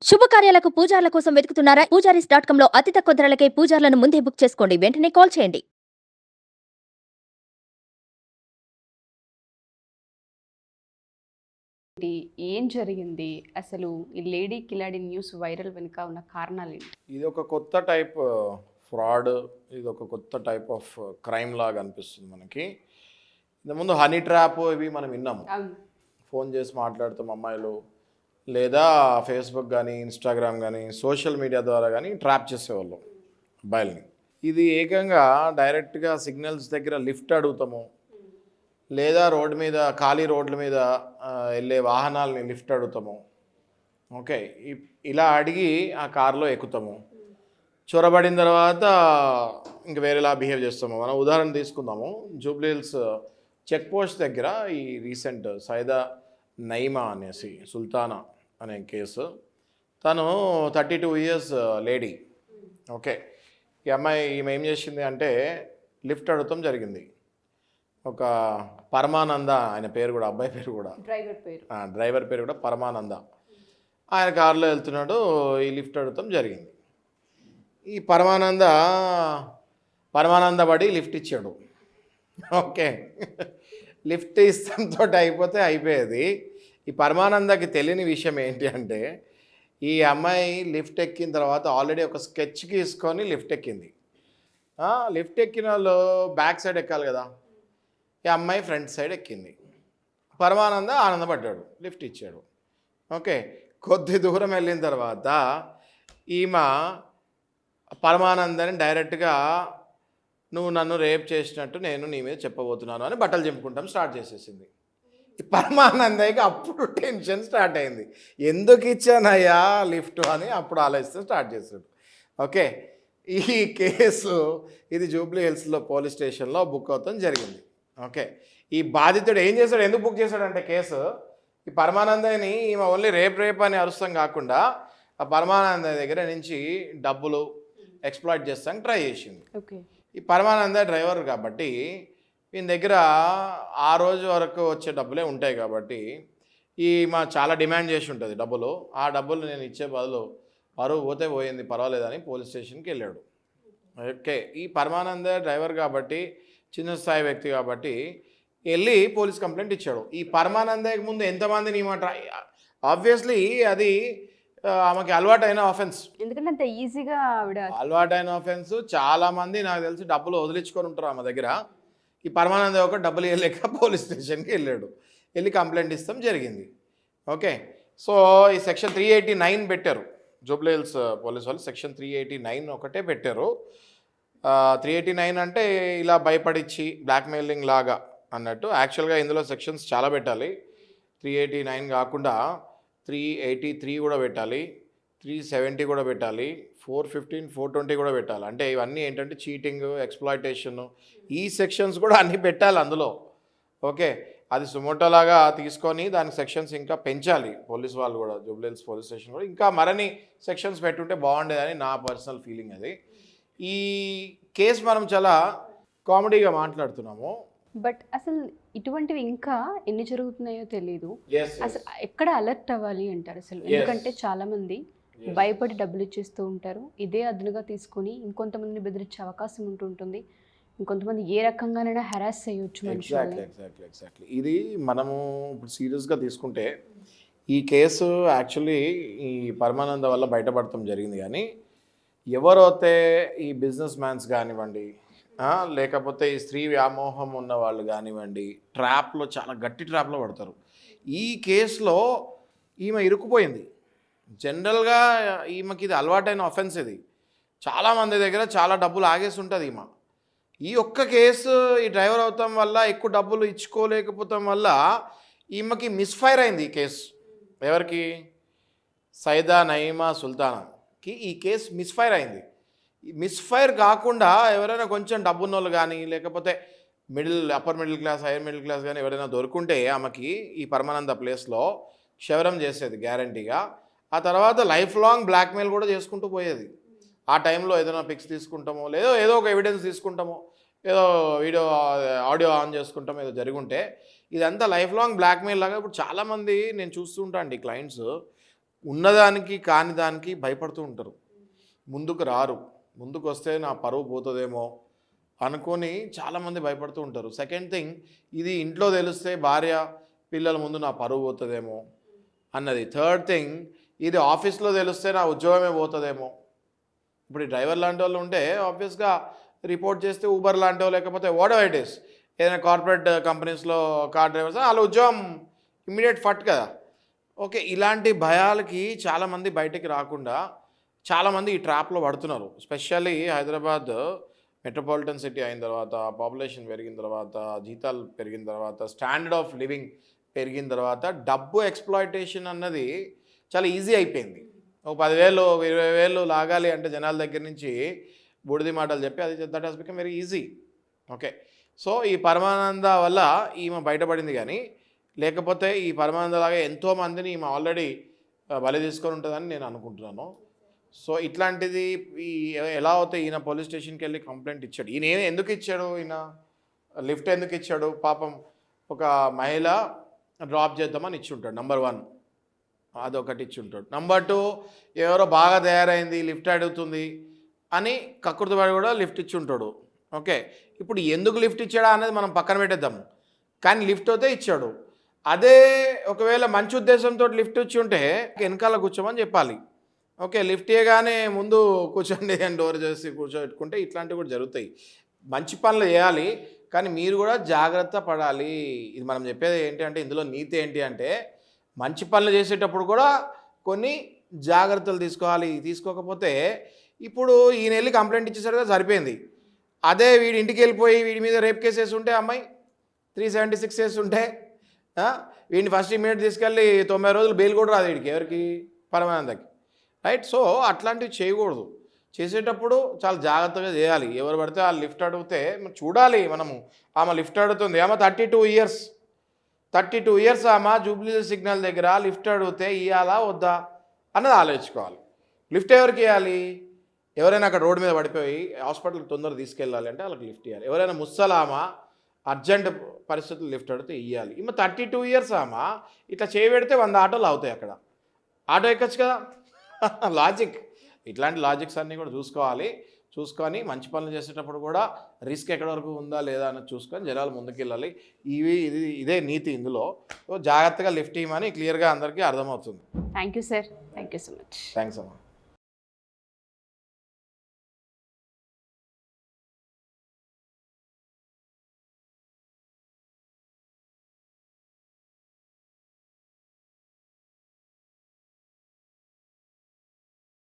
శుభకార్యాలకు పూజార్ల కోసం వెతుకుతున్నారా? పూజారీస్.com లో అతి తక్కువ ధరలకే పూజార్లను ముందే బుక్ చేసుకోండి. వెంటనే కాల్ చేయండి. ఏంటి? ఏం జరిగింది? అసలు ఈ లేడీ కిలాడి న్యూస్ వైరల్ వెనుక ఉన్న కారణాలేంటి? ఇది ఒక కొత్త టైప్ ఫ్రాడ్. ఇది ఒక కొత్త టైప్ ఆఫ్ క్రైమ్ లాగా అనిపిస్తుంది మనకి. ఇంతకుముందు హనీ ట్రాప్ ఇవి మనం విన్నాము. అవును. ఫోన్ చేసి మాట్లాడుతాం అమ్మాయిలు, లేదా ఫేస్బుక్ కానీ ఇన్స్టాగ్రామ్ కానీ సోషల్ మీడియా ద్వారా కానీ ట్రాప్ చేసేవాళ్ళు అబ్బాయిల్ని. ఇది ఏకంగా డైరెక్ట్గా సిగ్నల్స్ దగ్గర లిఫ్ట్ అడుగుతాము, లేదా రోడ్డు మీద ఖాళీ రోడ్ల మీద వెళ్ళే వాహనాలని లిఫ్ట్ అడుగుతాము. ఓకే, ఇలా అడిగి ఆ కారులో ఎక్కుతాము. చొరబడిన తర్వాత ఇంక వేరేలా బిహేవ్ చేస్తాము. మనం ఉదాహరణ తీసుకుందాము. జూబ్లీ హిల్స్ చెక్ పోస్ట్ దగ్గర ఈ రీసెంట్ సైదా నైమా అనేసి సుల్తానా అనే కేసు. తను 32 years లేడీ. ఓకే, ఈ అమ్మాయి ఈమె ఏం చేసింది అంటే లిఫ్ట్ అడగటం జరిగింది. ఒక పరమానంద, ఆయన పేరు కూడా, అబ్బాయి పేరు కూడా, డ్రైవర్ పేరు కూడా పరమానంద. ఆయన కారులో వెళ్తున్నాడు, ఈ లిఫ్ట్ అడగటం జరిగింది. ఈ పరమానంద పడి లిఫ్ట్ ఇచ్చాడు. ఓకే, లిఫ్ట్ ఇస్తంతో అయిపోయేది. ఈ పరమానందకి తెలియని విషయం ఏంటి అంటే, ఈ అమ్మాయి లిఫ్ట్ ఎక్కిన తర్వాత ఆల్రెడీ ఒక స్కెచ్ గీసుకొని లిఫ్ట్ ఎక్కింది. లిఫ్ట్ ఎక్కిన వాళ్ళు బ్యాక్ సైడ్ ఎక్కాలి కదా, ఈ అమ్మాయి ఫ్రంట్ సైడ్ ఎక్కింది. పరమానంద ఆనందపడ్డాడు, లిఫ్ట్ ఇచ్చాడు. ఓకే, కొద్ది దూరం వెళ్ళిన తర్వాత ఈమె పరమానందని డైరెక్ట్గా నువ్వు నన్ను రేప్ చేసినట్టు నేను నీ మీద చెప్పబోతున్నాను అని బట్టలు చెప్పుకుంటాం స్టార్ట్ చేసేసింది. ఈ పరమానందయ్యకి అప్పుడు టెన్షన్ స్టార్ట్ అయింది. ఎందుకు ఇచ్చానయ్యా లిఫ్ట్ అని అప్పుడు ఆలోచిస్తే స్టార్ట్ చేశాడు. ఓకే, ఈ కేసు ఇది జూబ్లీ హిల్స్లో పోలీస్ స్టేషన్లో బుక్ అవుతాం జరిగింది. ఓకే, ఈ బాధితుడు ఏం చేశాడు, ఎందుకు బుక్ చేశాడంటే కేసు, ఈ పరమానందయ్యని ఈమె ఓన్లీ రేప్ అని అరుస్తాం కాకుండా ఆ పరమానందయ్య దగ్గర నుంచి డబ్బులు ఎక్స్ప్లాయిట్ చేస్తానికి ట్రై చేసింది. ఓకే, ఈ పరమానంద డ్రైవర్ కాబట్టి ఈయన దగ్గర ఆ రోజు వరకు వచ్చే డబ్బులే ఉంటాయి కాబట్టి మా చాలా డిమాండ్ చేసి ఉంటుంది డబ్బులు. ఆ డబ్బులు నేను ఇచ్చే బదులు పరువు పోతే పోయింది పర్వాలేదని పోలీస్ స్టేషన్కి వెళ్ళాడు. ఓకే, ఈ పరమానంద డ్రైవర్ కాబట్టి చిన్న స్థాయి వ్యక్తి కాబట్టి వెళ్ళి పోలీస్ కంప్లైంట్ ఇచ్చాడు. ఈ పరమానందకి ముందు ఎంతమందిని ఆబ్వియస్లీ అది ఆమెకి అలవాటైన ఆఫెన్స్. ఎందుకంటే అంత ఈజీగా ఆవిడ అలవాటైన ఆఫెన్స్. చాలామంది నాకు తెలిసి డబ్బులు వదిలించుకొని ఉంటారు ఆమె దగ్గర. ఈ పరమానంద ఒక డబ్బులు ఇవ్వలేక పోలీస్ స్టేషన్కి వెళ్ళాడు. వెళ్ళి కంప్లైంట్ ఇస్తాం జరిగింది. ఓకే, సో ఈ సెక్షన్ 389 పెట్టారు జూబ్లీ హిల్స్ పోలీస్ వాళ్ళు. సెక్షన్ 389 ఒకటే పెట్టారు. 389 అంటే ఇలా భయపడిచ్చి బ్లాక్మెయిలింగ్ లాగా అన్నట్టు. యాక్చువల్గా ఇందులో సెక్షన్స్ చాలా పెట్టాలి. 389 కాకుండా 383 కూడా పెట్టాలి, 370 కూడా పెట్టాలి, 415, 420 కూడా పెట్టాలి. అంటే ఇవన్నీ ఏంటంటే చీటింగ్, ఎక్స్ప్లాయిటేషన్, ఈ సెక్షన్స్ కూడా అన్నీ పెట్టాలి అందులో. ఓకే, అది సుమోటోలాగా తీసుకొని దానికి సెక్షన్స్ ఇంకా పెంచాలి పోలీస్ వాళ్ళు కూడా, జూబ్లీ హిల్స్ పోలీస్ స్టేషన్ కూడా ఇంకా మరిన్ని సెక్షన్స్ పెట్టుంటే బాగుండేదని నా పర్సనల్ ఫీలింగ్ అది. ఈ కేసు మనం చాలా కామెడీగా మాట్లాడుతున్నాము, బట్ అసలు ఇటువంటివి ఇంకా ఎన్ని జరుగుతున్నాయో తెలీదు. అసలు ఎక్కడ అలర్ట్ అవ్వాలి అంటారు అసలు? ఎందుకంటే చాలా మంది భయపడి డబ్బులు ఇచ్చేస్తూ ఉంటారు. ఇదే అదునుగా తీసుకొని ఇంకొంతమందిని బెదిరించే అవకాశం ఉంటుంటుంది. ఇంకొంతమంది ఏ రకంగానైనా హెరాస్ చేయొచ్చు మనుషుల్ని. ఎగ్జాక్ట్లీ. ఇది మనము ఇప్పుడు సీరియస్గా తీసుకుంటే ఈ కేసు యాక్చువల్లీ ఈ పరమానంద వల్ల బయటపడటం జరిగింది. కానీ ఎవరైతే ఈ బిజినెస్ మ్యాన్స్ కానివ్వండి, లేకపోతే ఈ స్త్రీ వ్యామోహం ఉన్న వాళ్ళు కానివ్వండి, ట్రాప్లో చాలా గట్టి ట్రాప్లో పడతారు. ఈ కేసులో ఈమె ఇరుక్కుపోయింది. జనరల్గా ఈమెకి ఇది అలవాటైన ఆఫెన్స్. ఇది చాలామంది దగ్గర చాలా డబ్బులు ఆగేసి ఉంటుంది ఈమె. ఈ ఒక్క కేసు ఈ డ్రైవర్ అవటం వల్ల, ఎక్కువ డబ్బులు ఇచ్చుకోలేకపోవటం వల్ల ఈమెకి మిస్ఫైర్ అయింది ఈ కేసు. ఎవరికి? సైదా నయీమా సుల్తానాకి ఈ కేసు మిస్ఫైర్ అయింది. మిస్ఫైర్ కాకుండా ఎవరైనా కొంచెం డబ్బున్న వాళ్ళు కానీ, లేకపోతే upper middle class, hire middle class కానీ ఎవరైనా దొరుకుంటే ఆమెకి ఈ పరమానంద ప్లేస్లో క్షవరం చేసేది గ్యారంటీగా. ఆ తర్వాత లైఫ్ లాంగ్ బ్లాక్మెయిల్ కూడా చేసుకుంటూ పోయేది. ఆ టైంలో ఏదైనా పిక్స్ తీసుకుంటామో, లేదో ఏదో ఒక ఎవిడెన్స్ తీసుకుంటామో, ఏదో ఆడియో ఆన్ చేసుకుంటామో, ఏదో జరుగుంటే ఇదంతా లైఫ్ లాంగ్ బ్లాక్మెయిల్ లాగా. ఇప్పుడు చాలామంది నేను చూస్తుంటా అండి క్లయింట్స్ ఉన్నదానికి కాని దానికి భయపడుతూ ఉంటారు, ముందుకు రారు. ముందుకు వస్తే నా పరువు పోతుందేమో అనుకొని చాలామంది భయపడుతూ ఉంటారు. సెకండ్ థింగ్, ఇది ఇంట్లో తెలిస్తే భార్య పిల్లల ముందు నా పరువు పోతుందేమో అన్నది. థర్డ్ థింగ్, ఇది ఆఫీస్లో తెలిస్తే నా ఉద్యోగమే పోతుందేమో. ఇప్పుడు ఈ డ్రైవర్ లాంటి వాళ్ళు ఉంటే ఆబ్వియస్గా రిపోర్ట్ చేస్తే ఊబర్ లాంటి వాళ్ళు, లేకపోతే వాట్ ఎవర్ ఇట్ ఈస్, ఏదైనా కార్పొరేట్ కంపెనీస్లో కార్ డ్రైవర్స్, వాళ్ళ ఉద్యోగం ఇమ్మీడియట్ ఫట్ కదా. ఓకే, ఇలాంటి భయాలకి చాలామంది బయటికి రాకుండా చాలామంది ఈ ట్రాప్లో పడుతున్నారు. స్పెషల్లీ హైదరాబాద్ మెట్రోపాలిటన్ సిటీ అయిన తర్వాత, పాపులేషన్ పెరిగిన తర్వాత, జీతాలు పెరిగిన తర్వాత, స్టాండర్డ్ ఆఫ్ లివింగ్ పెరిగిన తర్వాత డబ్బు ఎక్స్ప్లాయిటేషన్ అన్నది చాలా ఈజీ అయిపోయింది. ఒక 10,000 20,000 లాగాలి అంటే జనాల దగ్గర నుంచి బూడిది మాటలు చెప్పి అది that has become very easy. Okay, so ఈ పరమానంద వల్ల ఈమె బయటపడింది. కానీ లేకపోతే ఈ పరమానందలాగా ఎంతోమందిని ఈమె ఆల్రెడీ బలి తీసుకొని ఉంటుందని నేను అనుకుంటున్నాను. సో ఇట్లాంటిది ఎలా అవుతాయి, ఈయన పోలీస్ స్టేషన్కి వెళ్ళి కంప్లైంట్ ఇచ్చాడు. ఈయన ఎందుకు ఇచ్చాడు, ఈయన లిఫ్ట్ ఎందుకు ఇచ్చాడు? పాపం ఒక మహిళ డ్రాప్ చేద్దామని ఇచ్చి ఉంటాడు, నెంబర్ 1 అదొకటి ఇచ్చి ఉంటాడు. నెంబర్ 2, ఎవరో బాగా తయారైంది లిఫ్ట్ అడుగుతుంది అని కక్కుర్తిపడి కూడా లిఫ్ట్ ఇచ్చి ఉంటాడు. ఓకే, ఇప్పుడు ఎందుకు లిఫ్ట్ ఇచ్చాడా అనేది మనం పక్కన పెట్టేద్దాము, కానీ లిఫ్ట్ అయితే ఇచ్చాడు. అదే ఒకవేళ మంచి ఉద్దేశంతో లిఫ్ట్ ఇచ్చి ఉంటే వెనకాల కూర్చోమని చెప్పాలి. ఓకే, లిఫ్ట్ ఇవ్వగానే ముందు కూర్చోండి అని డోర్ చేసి కూర్చోబెట్టుకుంటే ఇట్లాంటివి కూడా జరుగుతాయి. మంచి పనులు చేయాలి, కానీ మీరు కూడా జాగ్రత్త పడాలి. ఇది మనం చెప్పేది ఏంటి అంటే, ఇందులో నీతి ఏంటి అంటే, మంచి పనులు చేసేటప్పుడు కూడా కొన్ని జాగ్రత్తలు తీసుకోవాలి. తీసుకోకపోతే ఇప్పుడు ఈయన వెళ్ళి కంప్లైంట్ ఇచ్చేసరికి సరిపోయింది. అదే వీడి ఇంటికి వెళ్ళిపోయి వీడి మీద రేప్ కేసు వేసి ఉంటే, అమ్మాయి 376 వేసి ఉంటే, వీడిని ఫస్ట్ ఇమీడియట్ తీసుకెళ్ళి 90 రోజులు బెయిల్ కూడా రాదు వీడికి, ఎవరికి, పరమానందకి. రైట్, సో అట్లాంటివి చేయకూడదు. చేసేటప్పుడు చాలా జాగ్రత్తగా చేయాలి. ఎవరు పడితే ఆ లిఫ్ట్ అడిగితే చూడాలి మనము. ఆమె లిఫ్ట్ అడుగుతుంది, ఆమె 32 ఇయర్స్ ఆమె జూబ్లీ సిగ్నల్ దగ్గర లిఫ్ట్ అడిగితే ఇవ్వాలా వద్దా అన్నది ఆలోచించుకోవాలి. లిఫ్ట్ ఎవరికి ఇవ్వాలి? ఎవరైనా అక్కడ రోడ్డు మీద పడిపోయి హాస్పిటల్కి తొందరగా తీసుకెళ్ళాలి అంటే వాళ్ళకి లిఫ్ట్ ఇవ్వాలి. ఎవరైనా ముసలామా అర్జెంట్ పరిస్థితులు లిఫ్ట్ అడిగితే ఇవ్వాలి. ఈమె 32 ఇయర్స్ ఆమె ఇట్లా చేయబెడితే 100 ఆటోలు అవుతాయి. అక్కడ ఆటో ఎక్కొచ్చు కదా. లాజిక్, ఇట్లాంటి లాజిక్స్ అన్నీ కూడా చూసుకొని మంచి పనులు చేసేటప్పుడు కూడా రిస్క్ ఎక్కడి వరకు ఉందా లేదా అన్నది చూసుకొని జనాలు ముందుకెళ్ళాలి. ఇదే నీతి ఇందులో. సో జాగ్రత్తగా లిఫ్ట్ ఇవ్వమని క్లియర్గా అందరికీ అర్థమవుతుంది. Thank you sir, thank you so much. Thanks అమ్మా.